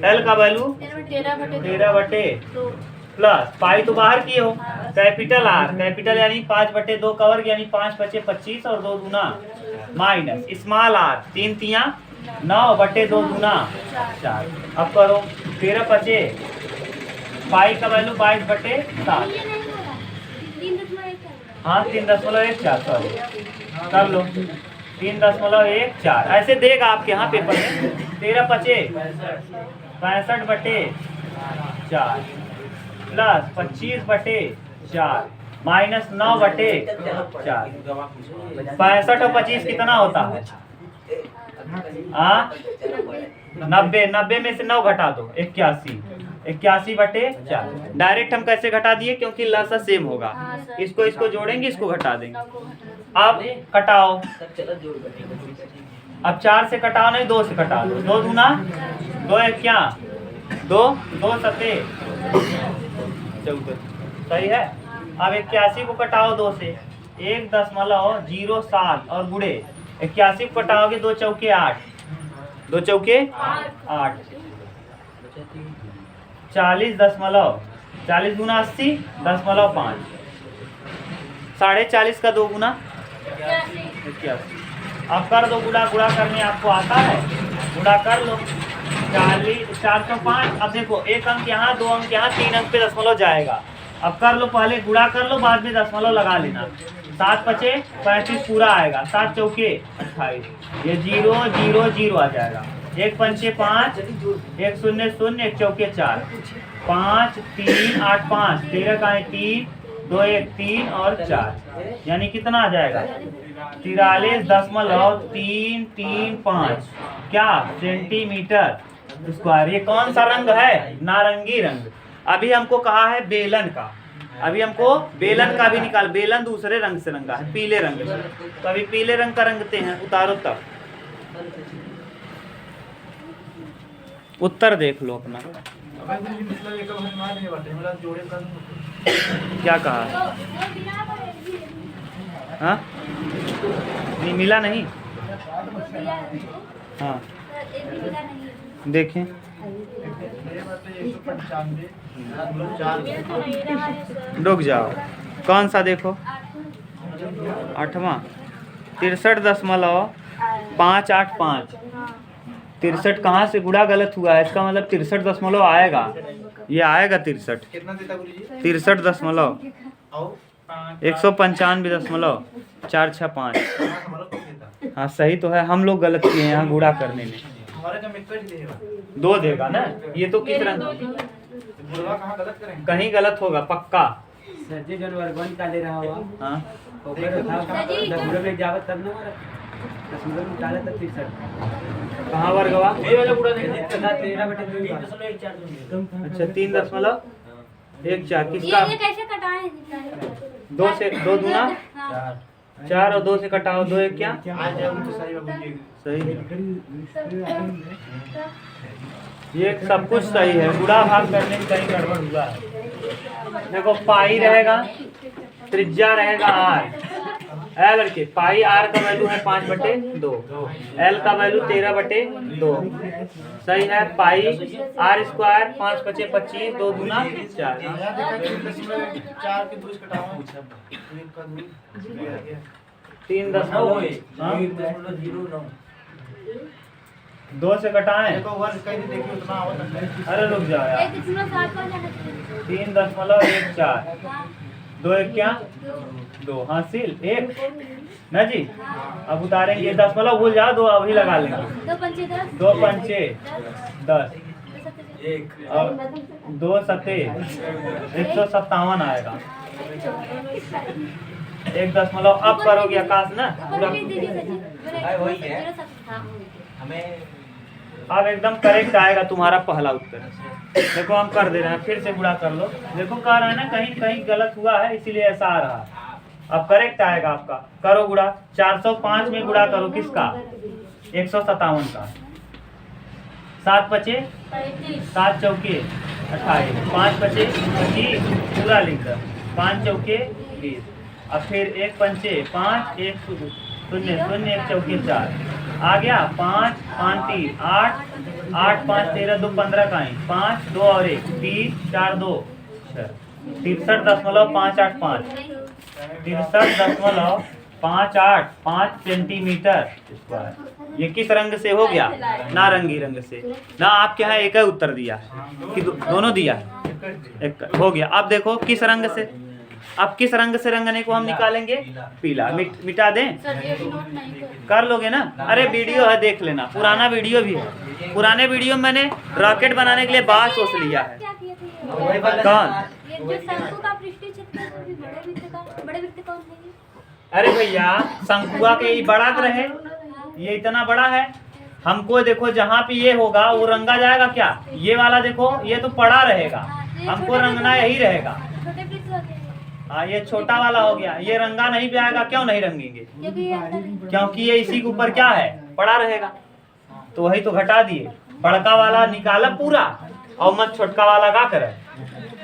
एल का वैल्यू 13 बटे प्लस पाई तो बाहर किए हो, कैपिटल आर, कैपिटल यानी 5 बटे 2 का वर्ग यानी 5 बचे 25 और 2 दूना, माइनस स्मॉल आर 3 तिया 9 बटे 2 दूना 4। अब करो 13 बचे, पाई का वैल्यू 22 बटे 7, हाँ 3.14, सॉरी कर लो 3.14, ऐसे देगा आपके यहाँ पेपर में। 13 बचे 65 बटे 4 प्लस 25 बटे 4 माइनस 9 बटे 4, 65 और 25 कितना होता है, 90, 90 में से 9 घटा दो 81, 81/4। डायरेक्ट हम कैसे घटा दिए, क्योंकि लसा सेम होगा। हाँ, सर। इसको जोड़ेंगे, इसको घटा देंगे। सबको घटा अब कटाओ। अब 4 से कटाओ नहीं, 2 से कटा दो। 2 दूना 2 एक क्या 2 2 सते 14। सही है। अब 81 को कटाओ 2 से, 1.07 और गुड़े 81 को कटाओगे 2 चौके 8, 2 चौके 8, 40 गुना 80 0.5, 40.5 का 2 गुना 81। अब कर दो गुड़ा, गुड़ा करने आपको आता है, गुड़ा कर लो। 405। अब देखो एक अंक यहाँ, 2 अंक यहाँ, 3 अंक पे दशमलव जाएगा। अब कर लो, पहले गुड़ा कर लो, बाद में दशमलव लगा लेना। 7 पचे 35 पूरा आएगा, 7 चौके 28, ये 0 0 0 आ जाएगा। 1 पंचे 5, 1 0 0, 1 चौके 4, 5 3 8 5, 13 का 3, 2 1 3 और 4, यानी कितना आ जाएगा 43.335 क्या सेंटीमीटर स्क्वायर। ये कौन सा रंग है, नारंगी रंग। अभी हमको कहा है बेलन का, अभी हमको बेलन का भी निकाल। बेलन दूसरे रंग से रंगा है, पीले रंग से, तो अभी पीले रंग का रंगते हैं। उतारो तब, उत्तर देख लो अपना। क्या कहा, हाँ नहीं मिला नहीं। हाँ देखें, रुक जाओ, कौन सा देखो, 8वां 63.585। 63 कहाँ से गुणा गलत हुआ है, इसका मतलब 63 आएगा, ये आएगा 63। कितना देता गुरुजी? 63.195.465। हाँ सही तो है, हम लोग गलत किए हैं यहाँ गुणा करने में। हमारे का मिक्स देगा 2 देगा ना, ये तो किस रंग, बुढ़वा कहाँ गलत करेंगे? कहीं गलत होगा पक्का। सर जी जो वर्ग 1 का ले रहा हुआ हाँ ओकर था दशमलव में जावत तब ना हमारा दशमलव में डाले तब 63 कहाँ वर्गवा, ये वाला पूरा देखिए 13/2 अच्छा 3.14 किसका, ये कैसे कटाए हैं? 2 से 2 दूना हाँ। 4 और 2 से कटाओ 2 एक क्या आ जाए तो सही बाबू जी। सही। ये सब कुछ सही है, गुणा भाग करने में कहीं गड़बड़ हुआ है। देखो पाई रहेगा, त्रिज्या रहेगा r, एल लड़के पाई r का वैल्यू है 5/2, एल का वैल्यू 13/2। सही है। पाई r स्क्वायर 5 पचे 25, 2 दूना 4। 4 के 2 कटाओ, 1 का 2 3.09 2 से कटाएं। देखो वर्ग कहीं भी देखिए उतना आवत है। अरे रुक जाओ यार, 3.14 2 एक क्या 2 हासिल 1 ना जी। अब उतारेंगे, दशमलव भूल जाओ, 2 अभी लगा लेंगे। 2 पंचे 10 और 2 सते 157 आएगा। 1 अब करोगे आकाश ना पूरा, अब एकदम करेक्ट आएगा तुम्हारा पहला उत्तर। देखो हम कर दे रहे हैं, फिर से गुणा कर लो। देखो कह रहा है ना कहीं कहीं गलत हुआ है, इसीलिए ऐसा आ रहा है। अब करेक्ट आएगा आपका। करो गुणा, 405 में गुणा करो किसका 157 का। 7 पचे 7 चौके 28, 5 पचे 25 पूरा लिख दो, 5 चौके 20। अब फिर 1 पंचे 5, 1 0 0, 1 चौके 4 आ गया। 5 5 3 8 8 5 13 2 15 का 5 2 और 1 30 4 2 6 63.585 63.585 सेंटीमीटर स्क्वायर। ये किस रंग से हो गया, नारंगी रंग से ना। आपके यहाँ एक ही उत्तर दिया है कि दोनों दिया है, एक हो गया। अब देखो किस रंग से, अब किस रंग से रंगने को हम निकालेंगे, पीला। मिटा दें, कर लोगे ना। अरे वीडियो है देख लेना, पुराना वीडियो भी है। पुराने वीडियो में मैंने रॉकेट बनाने के लिए बांस सोच लिया है। कौन, अरे भैया शंकुआ के ये बड़ा रहे, ये इतना बड़ा है, हमको देखो जहाँ पे ये होगा वो रंगा जाएगा क्या? ये वाला देखो ये तो पड़ा रहेगा, हमको रंगना यही रहेगा। छोटे पीस होते हैं हाँ ये छोटा वाला हो गया, ये रंगा नहीं भी आएगा। क्यों नहीं रंगेंगे? क्योंकि ये अंदर है। क्योंकि ये इसी के ऊपर क्या है, पड़ा रहेगा। तो वही तो घटा दिए, बड़का वाला निकाला पूरा और मत छोटका वाला का करे,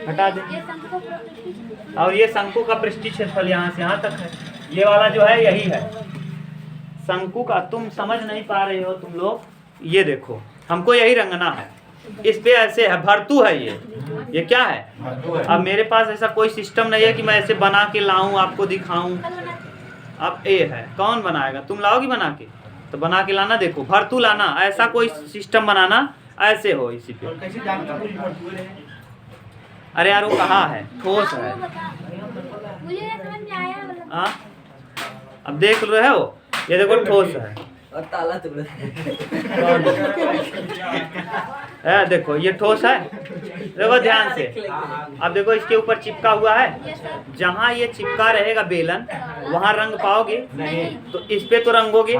हटा दे। ये शंकु का पूरा पृष्ठ और ये शंकु का पृष्ठीय क्षेत्रफल यहाँ से यहाँ तक है। ये वाला जो है यही है शंकु का। तुम समझ नहीं पा रहे हो तुम लोग, ये देखो हमको यही रंगना है। इस पे ऐसे है, भरतू है ये क्या है? अब मेरे पास ऐसा कोई सिस्टम नहीं है कि मैं ऐसे बना के लाऊं आपको दिखाऊं। अब ए है, कौन बनाएगा? तुम लाओगी बना के? तो बना के लाना, देखो भरतू लाना, ऐसा कोई सिस्टम बनाना ऐसे हो इसी पे। और कैसे जानता पूरी भरतू है? अरे यार वो कहाँ है, ठोस है। मुझे ये समझ में आया मतलब हाँ अब देख रहे हो, ये देखो ठोस है। और ताला तोड़ देखो ये ठोस है, देखो ध्यान से। अब देखो इसके ऊपर चिपका हुआ है, ये सर जहाँ ये चिपका रहेगा बेलन वहाँ रंग पाओगे नहीं तो इस पे तो रंगोगे।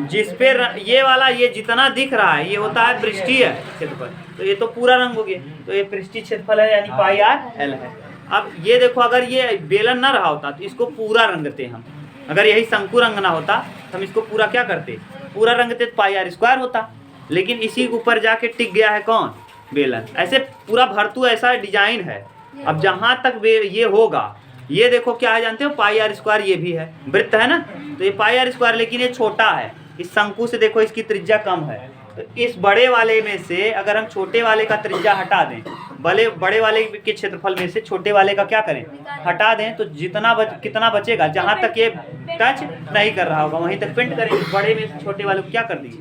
जिस पे ये वाला ये जितना दिख रहा है ये होता है पृष्ठीय क्षेत्रफल, तो ये तो पूरा रंगोगे। तो ये पृष्ठीय क्षेत्रफल है यानी पाई आर एल है। अब ये देखो अगर ये बेलन ना रहा होता तो इसको पूरा रंगते हम। अगर यही शंकु रंगना होता तो हम इसको पूरा क्या करते, पूरा रंगते तो पाई आर स्क्वायर होता। लेकिन इसी के ऊपर जाके टिक गया है कौन, बेलन। ऐसे पूरा भरतू ऐसा डिजाइन है। अब जहाँ तक ये होगा, ये देखो क्या है जानते हो, पाई आर स्क्वायर। ये भी है, वृत्त है ना, तो ये पाई आर स्क्वायर, लेकिन ये छोटा है। इस शंकु से देखो इसकी त्रिज्या कम है। तो इस बड़े वाले में से अगर हम छोटे वाले का त्रिज्या हटा दें, बड़े वाले के क्षेत्रफल में से छोटे वाले का क्या करें, हटा दें, तो जितना कितना बचेगा, जहाँ तक ये टच नहीं कर रहा होगा वहीं तक पेंट करेंगे। बड़े में से छोटे वाले को क्या कर दिए,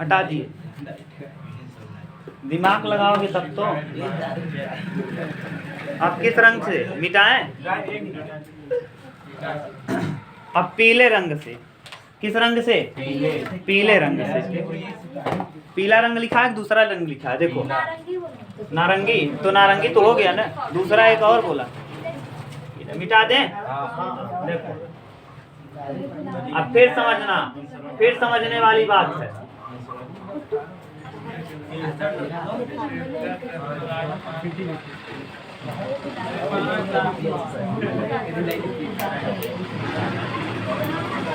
हटा दिए। दिमाग लगाओगे तब तो। अब किस रंग से मिटाएं? अब पीले रंग से। किस रंग से? पीले रंग से। पीला रंग लिखा है, दूसरा रंग लिखा है, देखो नारंगी बोलो नारंगी। तो नारंगी तो हो गया ना, दूसरा एक और बोला, मिटा दें। देखो अब फिर समझना, फिर समझने वाली बात है।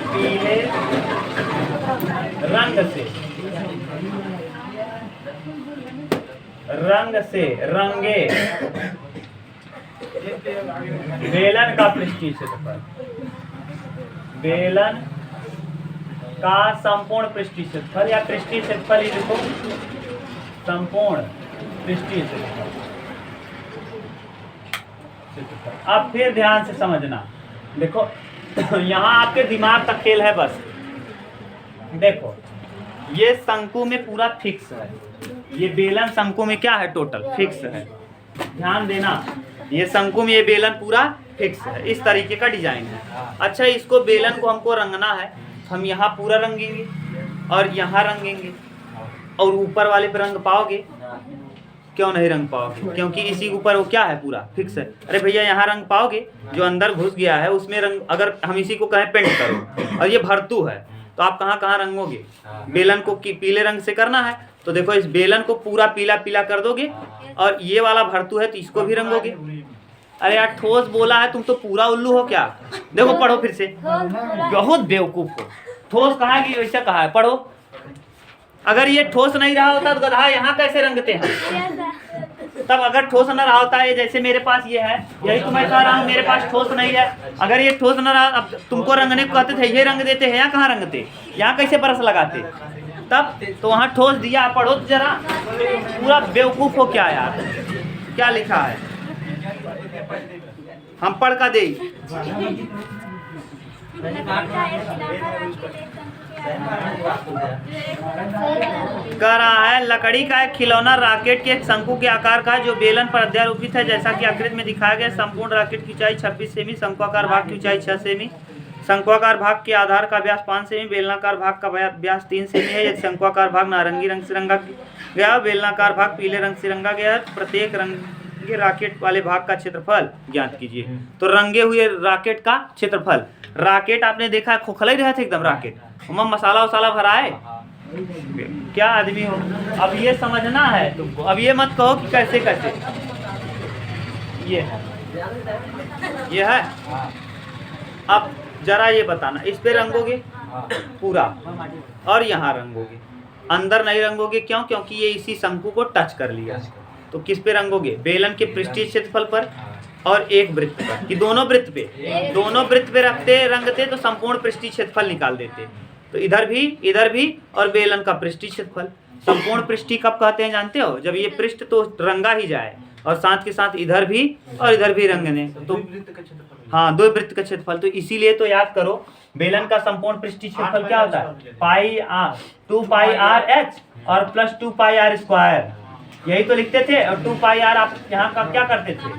पीले रंग से रंगे बेलन का पृष्ठीय क्षेत्रफल, बेलन का संपूर्ण पृष्ठीय क्षेत्रफल या पृष्ठीय क्षेत्रफल ही देखो, संपूर्ण पृष्ठीय क्षेत्रफल। अब फिर ध्यान से समझना, देखो यहाँ आपके दिमाग का खेल है बस। देखो ये शंकु में पूरा फिक्स है, ये बेलन शंकु में क्या है, टोटल फिक्स है। ध्यान देना, ये शंकु में ये बेलन पूरा फिक्स है, इस तरीके का डिजाइन है। अच्छा इसको बेलन को हमको रंगना है, हम यहाँ पूरा रंगेंगे और यहाँ रंगेंगे, और ऊपर वाले पे रंग पाओगे? क्यों नहीं रंग पाओगे? क्योंकि इसी के ऊपर वो क्या है, पूरा फिक्स है। अरे भैया यहाँ रंग पाओगे, जो अंदर घुस गया है उसमें रंग। अगर हम इसी को कहें पेंट करो और ये भरतू है, तो आप कहाँ कहाँ रंगोगे? बेलन को पीले रंग से करना है, तो देखो इस बेलन को पूरा पीला पीला कर दोगे, और ये वाला भरतू है तो इसको भी रंगोगे। अरे यार ठोस बोला है, तुम तो पूरा उल्लू हो क्या? देखो पढ़ो फिर से, बहुत बेवकूफ हो। ठोस कहा कि वैसा कहा है, पढ़ो। अगर ये ठोस नहीं रहा होता तो गधा यहाँ कैसे रंगते हैं? तब अगर ठोस न रहा होता है, जैसे मेरे पास ये है, यही तो मैं कह रहा हूँ, मेरे पास ठोस नहीं है। अगर ये ठोस न रहा, अब तुमको रंगने को कहते थे, ये रंग देते हैं, यहाँ कहाँ रंगते, यहाँ कैसे बरस लगाते? तब तो वहाँ ठोस दिया। पढ़ो तो जरा, पूरा बेवकूफ हो क्या यार? क्या लिखा है, हम पढ़ का दे। कह रहा है लकड़ी का एक खिलौना रॉकेट के एक शंकु के आकार का जो बेलन पर अध्यारोपित है, जैसा कि आकृति में दिखाया गया। संपूर्ण रॉकेट की ऊंचाई 26 सेमी, शंक्वाकार भाग की ऊंचाई 6 सेमी, शंक्वाकार भाग के आधार का व्यास 5 सेमी, बेलनाकार भाग का व्यास 3 सेमी है। यदि शंक्वाकार भाग नारंगी रंग से रंगा गया, बेलनाकार भाग पीले रंग से रंगा गया, प्रत्येक रंगे रॉकेट वाले भाग का क्षेत्रफल ज्ञात कीजिए। तो रंगे हुए रॉकेट का क्षेत्रफल, रॉकेट आपने देखा खोखला ही रहा था एकदम रॉकेट, मसाला वसाला भरा है, क्या आदमी हो। अब ये समझना है तुमको, अब ये मत कहो कि कैसे कैसे। ये है। अब जरा ये बताना, इस पे रंगोगे पूरा और यहाँ रंगोगे, अंदर नहीं रंगोगे। क्यों? क्योंकि ये इसी शंकु को टच कर लिया। तो किस पे रंगोगे? बेलन के पृष्ठीय क्षेत्रफल पर और एक वृत्त पर, कि दोनों वृत्त पे, दोनों वृत्त पे रखते रंगते तो संपूर्ण पृष्ठीय क्षेत्रफल निकाल देते। तो इधर भी और बेलन का पृष्ठीय क्षेत्रफल। संपूर्ण पृष्ठीय कब कहते हैं जानते हो? जब ये पृष्ठ तो रंगा ही जाए और साथ के साथ इधर भी और इधर भी रंगने। तो हाँ, दो वृत्त का क्षेत्रफल। तो इसीलिए तो याद करो, बेलन का संपूर्ण पृष्ठीय क्षेत्रफल क्या होता है? Pi are, 2 pi R H और प्लस 2 पाई आर स्क्वायर, यही तो लिखते थे। और 2 पाई आर आप यहाँ का क्या करते थे?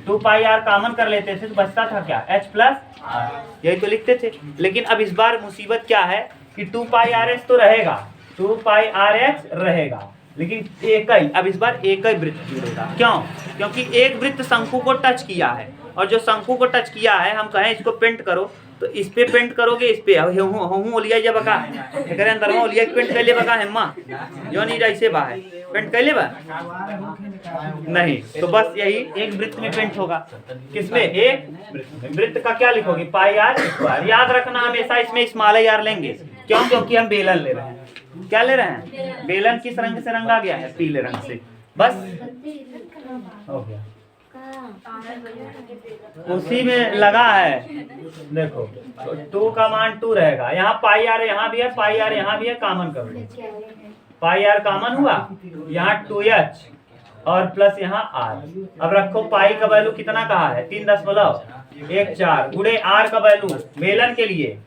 2 पाई आर कॉमन कर लेते थे तो बचता था क्या? एच प्लस आर, यही तो लिखते थे। लेकिन अब इस बार मुसीबत क्या है कि 2 पाई आर एच तो रहेगा, 2 पाई आर एच रहेगा, लेकिन एक ही, अब इस बार एक ही वृत्त जुड़ेगा। क्यों? क्योंकि एक वृत्त शंकु को टच किया है, और जो शंकु को टच किया है, हम कहें इसको पेंट करो, तो इस पे पेंट करोगे, इस पे हूं ओलिया जा बका एकरे अंदर में ओलिया पेंट कैले बका हेम्मा जो नहीं जैसे बा है पेंट कैले बा नहीं। तो बस यही एक वृत्त में पेंट होगा। किसमें? एक वृत्त में। वृत्त का क्या लिखोगे? पाई आर स्क्वायर। याद रखना हमेशा इसमें स्मॉल आर लेंगे। क्यों? क्योंकि हम बेलन ले रहे हैं। क्या ले रहे हैं? बेलन किस रंग से रंगा गया है? पीले रंग से। बस हो गया, उसी में लगा है। देखो 2 का मान 2 रहेगा, यहाँ पाई आर यहाँ भी है, पाई आर यहाँ भी है, कॉमन करो। पाई आर कॉमन हुआ, यहाँ 2h और प्लस यहाँ r। अब रखो पाई का वैल्यू कितना कहा है? 3.14 गुड़े r का वैल्यू बेलन के लिए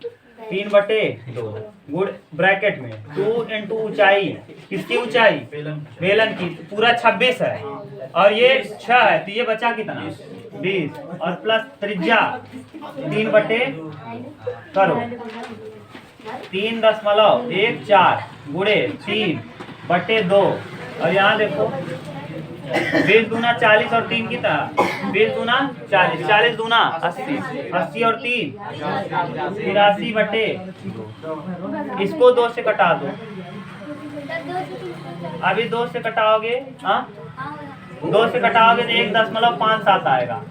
3/2 गुड़ ब्रैकेट में 2 इंटू ऊंचाई। किसकी ऊंचाई? बेलन की। पूरा 26 है और ये 6 है, तो ये बचा कितना? 20 और प्लस त्रिज्या 3/, करो 3.14 गुड़े 3/2। और यहाँ देखो 20 दूना 40 और 3 कितना? 20 दूना 40, 40 दूना 80, 80 और 3 83/2। इसको 2 से कटा दो। अभी 2 से कटाओगे, हाँ 2 से कटाओगे तो 1.57 आएगा,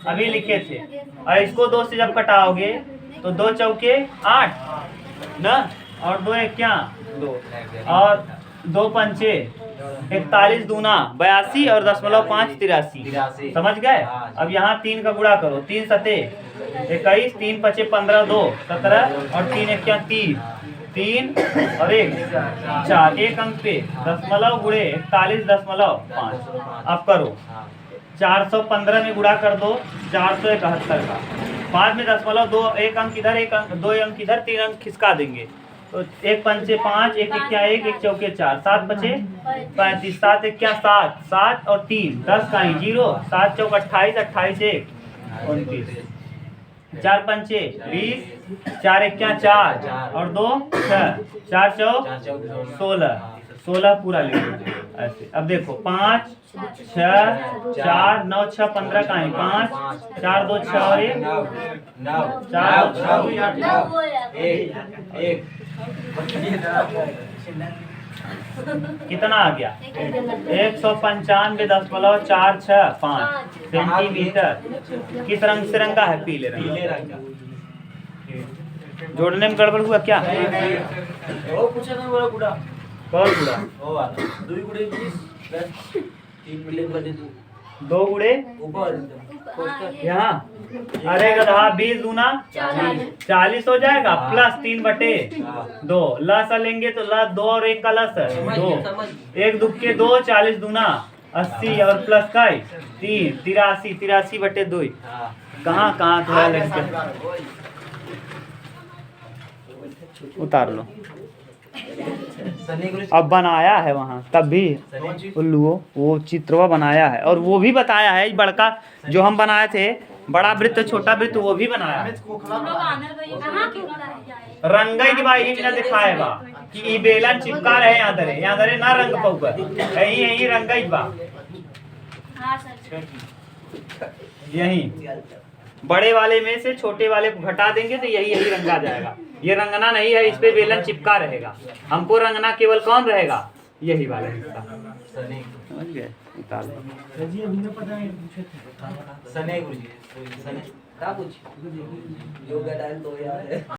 अभी लिखे थे। और इसको 2 से जब कटाओगे तो 2 चौके 8 ना, और 2 एक क्या 2 और 2 पंचे 41 दूना 82 और 0.5 83। समझ गए? अब यहाँ 3 का गुणा करो, 3 सते 21, 3 पचे 15, 2 17 और 3 एक क्या 3 और 1 4, एक अंक पे दशमलव गुणे 41.5। अब करो 415 में गुणा कर दो 471 का, बाद में दशमलव 2 एक अंक इधर, एक अंक 2 अंक इधर, 3 अंक खिसका देंगे। तो 1 पंचे 5, 1 क्या 1, 1 चौके 4, 7 बचे 35, 7 एक क्या 7, 7 और 3 10 का ही 0, 7 चौक 28, 28 1 29, 4 पंचे 20, 4 एक क्या 4 और 2 6, 4 चौक 16, 16 पूरा लिखो ऐसे। अब देखो 5 6 4 9 6 15 का ही 5 4 2 6 और 1 4 कितना आ गया? 195.465 सेंटीमीटर। किस रंग से रंगा है? पीले रंग का। जोड़ने में गड़बड़ हुआ क्या? वो पूछा था मेरा गुड़ा कौन गुड़ा? वो वाला 2 गुड़े 20 3 मिलियन बने 2 गुड़े ऊपर यहाँ, अरे गधा 20 दूना 40 हो जाएगा, प्लस 3/2 लस लेंगे तो लस 2 और 1 का लस है 2, 1 दुक्के 2, 40 दूना 80 और प्लस का 3 83, 83/2। कहाँ कहाँ थोड़ा लग उतार लो। अब बनाया है वहाँ तब भी उल्लू वो चित्रवा बनाया है, और वो भी बताया है बड़का जो हम बनाए थे, बड़ा वृत्त छोटा वृत्त वो भी बनाया है। रंगई की बाई ही दिखाए बा कि बेलन चिपका रहे यहाँ दरे ना रंग पऊगा यही यही रंगई बा यही बड़े वाले में से छोटे वाले को घटा देंगे तो यही यही रंगा जाएगा। ये रंगना नहीं है, इस पे बेलन चिपका रहेगा। हमको रंगना केवल कौन रहेगा, यही वाला हिस्सा। समझ गए? निकाल लो। जी अभी ना पता है पूछे थे सने गुरुजी सने का कुछ योगा डाल दो यार।